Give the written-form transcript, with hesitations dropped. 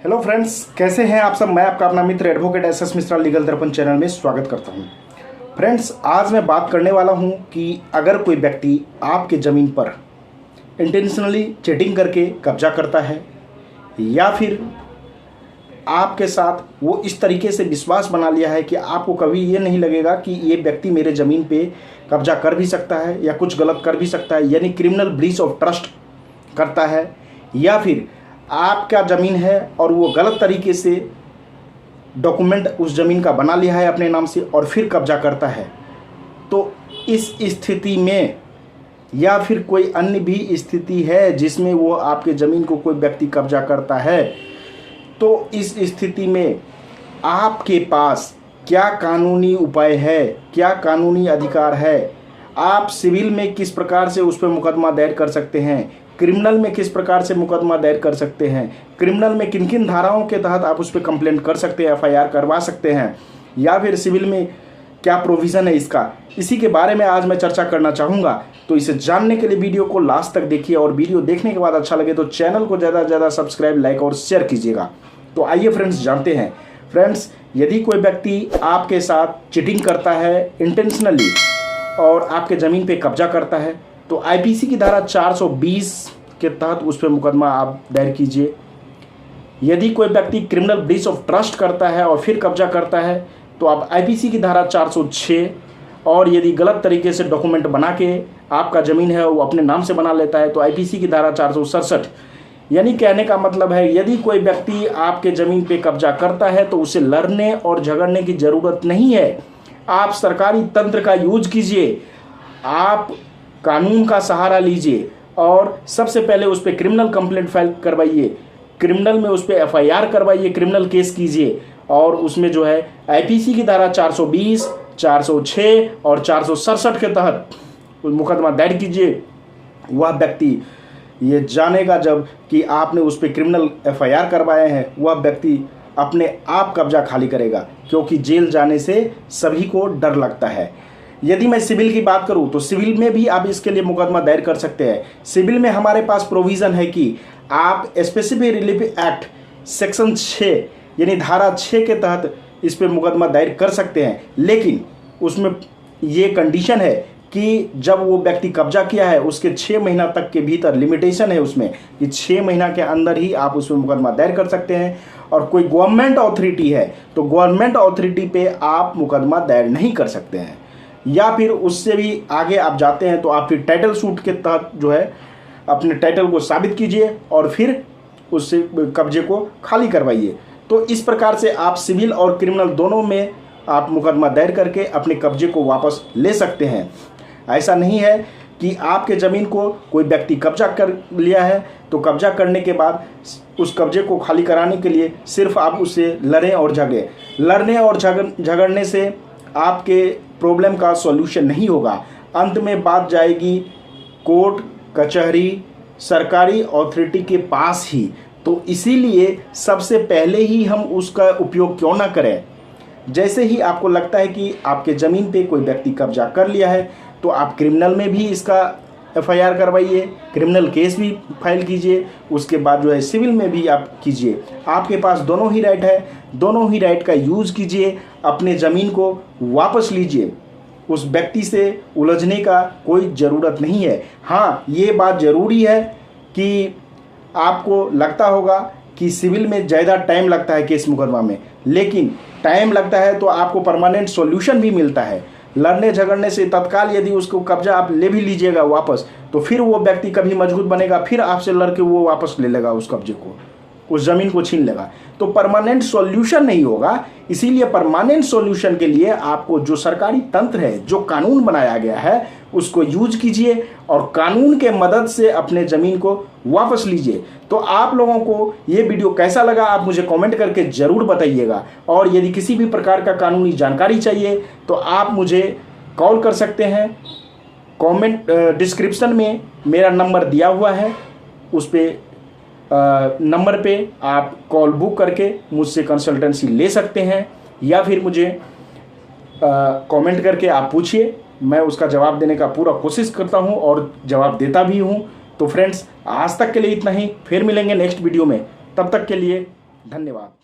Hello friends, कैसे हैं आप सब। मैं आपका अपना मित्र एडवोकेट एस मिश्रा लीगल दर्पण चैनल में स्वागत करता हूं। फ्रेंड्स, आज मैं बात करने वाला हूं कि अगर कोई व्यक्ति आपके ज़मीन पर इंटेंशनली चीटिंग करके कब्जा करता है या फिर आपके साथ वो इस तरीके से विश्वास बना लिया है कि आपको कभी ये नहीं लगेगा कि ये व्यक्ति मेरे ज़मीन पे कब्जा कर भी सकता है या कुछ गलत कर भी सकता है, यानी क्रिमिनल ब्रीच ऑफ ट्रस्ट करता है, या फिर आपका ज़मीन है और वो गलत तरीके से डॉक्यूमेंट उस ज़मीन का बना लिया है अपने नाम से और फिर कब्जा करता है। तो इस स्थिति में या फिर कोई अन्य भी स्थिति है जिसमें वो आपके ज़मीन को कोई व्यक्ति कब्जा करता है, तो इस स्थिति में आपके पास क्या कानूनी उपाय है, क्या कानूनी अधिकार है, आप सिविल में किस प्रकार से उस पर मुकदमा दायर कर सकते हैं, क्रिमिनल में किस प्रकार से मुकदमा दायर कर सकते हैं, क्रिमिनल में किन किन धाराओं के तहत आप उस पर कंप्लेंट कर सकते हैं, एफआईआर करवा सकते हैं, या फिर सिविल में क्या प्रोविज़न है इसका, इसी के बारे में आज मैं चर्चा करना चाहूँगा। तो इसे जानने के लिए वीडियो को लास्ट तक देखिए और वीडियो देखने के बाद अच्छा लगे तो चैनल को ज़्यादा से ज़्यादा सब्सक्राइब, लाइक और शेयर कीजिएगा। तो आइए फ्रेंड्स जानते हैं। फ्रेंड्स, यदि कोई व्यक्ति आपके साथ चीटिंग करता है इंटेंशनली और आपके ज़मीन पे कब्जा करता है तो आईपीसी की धारा 420 के तहत उस पर मुकदमा आप दायर कीजिए। यदि कोई व्यक्ति क्रिमिनल ब्रीच ऑफ ट्रस्ट करता है और फिर कब्जा करता है तो आप आईपीसी की धारा 406, और यदि गलत तरीके से डॉक्यूमेंट बना के आपका ज़मीन है वो अपने नाम से बना लेता है तो आईपीसी की धारा 467। यानी कहने का मतलब है, यदि कोई व्यक्ति आपके ज़मीन पे कब्जा करता है तो उसे लड़ने और झगड़ने की ज़रूरत नहीं है। आप सरकारी तंत्र का यूज कीजिए, आप कानून का सहारा लीजिए और सबसे पहले उस पर क्रिमिनल कंप्लेंट फाइल करवाइए, क्रिमिनल में उस पर एफआईआर करवाइए, क्रिमिनल केस कीजिए और उसमें जो है आईपीसी की धारा 420, 406 और 467 के तहत मुकदमा दायर कीजिए। वह व्यक्ति ये जानेगा जब कि आपने उस पर क्रिमिनल एफआईआर करवाए हैं, वह व्यक्ति अपने आप कब्जा खाली करेगा, क्योंकि जेल जाने से सभी को डर लगता है। यदि मैं सिविल की बात करूं तो सिविल में भी आप इसके लिए मुकदमा दायर कर सकते हैं। सिविल में हमारे पास प्रोविज़न है कि आप स्पेसिफिक रिलीफ एक्ट सेक्शन 6 यानी धारा 6 के तहत इस पर मुकदमा दायर कर सकते हैं, लेकिन उसमें ये कंडीशन है कि जब वो व्यक्ति कब्जा किया है उसके 6 महीना तक के भीतर, लिमिटेशन है उसमें कि 6 महीना के अंदर ही आप उसमें मुकदमा दायर कर सकते हैं। और कोई गवर्नमेंट अथॉरिटी है तो गवर्नमेंट अथॉरिटी पे आप मुकदमा दायर नहीं कर सकते हैं, या फिर उससे भी आगे आप जाते हैं तो आप फिर टाइटल सूट के तहत जो है अपने टाइटल को साबित कीजिए और फिर उससे कब्जे को खाली करवाइए। तो इस प्रकार से आप सिविल और क्रिमिनल दोनों में आप मुकदमा दायर करके अपने कब्जे को वापस ले सकते हैं। ऐसा नहीं है कि आपके ज़मीन को कोई व्यक्ति कब्जा कर लिया है तो कब्जा करने के बाद उस कब्जे को खाली कराने के लिए सिर्फ आप उससे लड़ें और झगड़ें। लड़ने और झगड़ने से आपके प्रॉब्लम का सॉल्यूशन नहीं होगा। अंत में बात जाएगी कोर्ट कचहरी सरकारी अथॉरिटी के पास ही। तो इसीलिए सबसे पहले ही हम उसका उपयोग क्यों ना करें। जैसे ही आपको लगता है कि आपके ज़मीन पे कोई व्यक्ति कब्जा कर लिया है तो आप क्रिमिनल में भी इसका एफआईआर करवाइए, क्रिमिनल केस भी फाइल कीजिए, उसके बाद जो है सिविल में भी आप कीजिए। आपके पास दोनों ही राइट है, दोनों ही राइट का यूज़ कीजिए, अपने ज़मीन को वापस लीजिए। उस व्यक्ति से उलझने का कोई ज़रूरत नहीं है। हाँ, ये बात ज़रूरी है कि आपको लगता होगा कि सिविल में ज़्यादा टाइम लगता है केस मुकदमा में, लेकिन टाइम लगता है तो आपको परमानेंट सॉल्यूशन भी मिलता है। लड़ने झगड़ने से तत्काल यदि उसको कब्जा आप ले भी लीजिएगा वापस तो फिर वो व्यक्ति कभी मजबूत बनेगा, फिर आपसे लड़के वो वापस ले लेगा उस कब्जे को, उस ज़मीन को छीन लेगा। तो परमानेंट सॉल्यूशन नहीं होगा। इसीलिए परमानेंट सॉल्यूशन के लिए आपको जो सरकारी तंत्र है, जो कानून बनाया गया है, उसको यूज कीजिए और कानून के मदद से अपने ज़मीन को वापस लीजिए। तो आप लोगों को ये वीडियो कैसा लगा आप मुझे कमेंट करके ज़रूर बताइएगा। और यदि किसी भी प्रकार का कानूनी जानकारी चाहिए तो आप मुझे कॉल कर सकते हैं। कमेंट डिस्क्रिप्शन में मेरा नंबर दिया हुआ है, उस पर नंबर पे आप कॉल बुक करके मुझसे कंसल्टेंसी ले सकते हैं, या फिर मुझे कमेंट करके आप पूछिए, मैं उसका जवाब देने का पूरा कोशिश करता हूं और जवाब देता भी हूं। तो फ्रेंड्स, आज तक के लिए इतना ही, फिर मिलेंगे नेक्स्ट वीडियो में। तब तक के लिए धन्यवाद।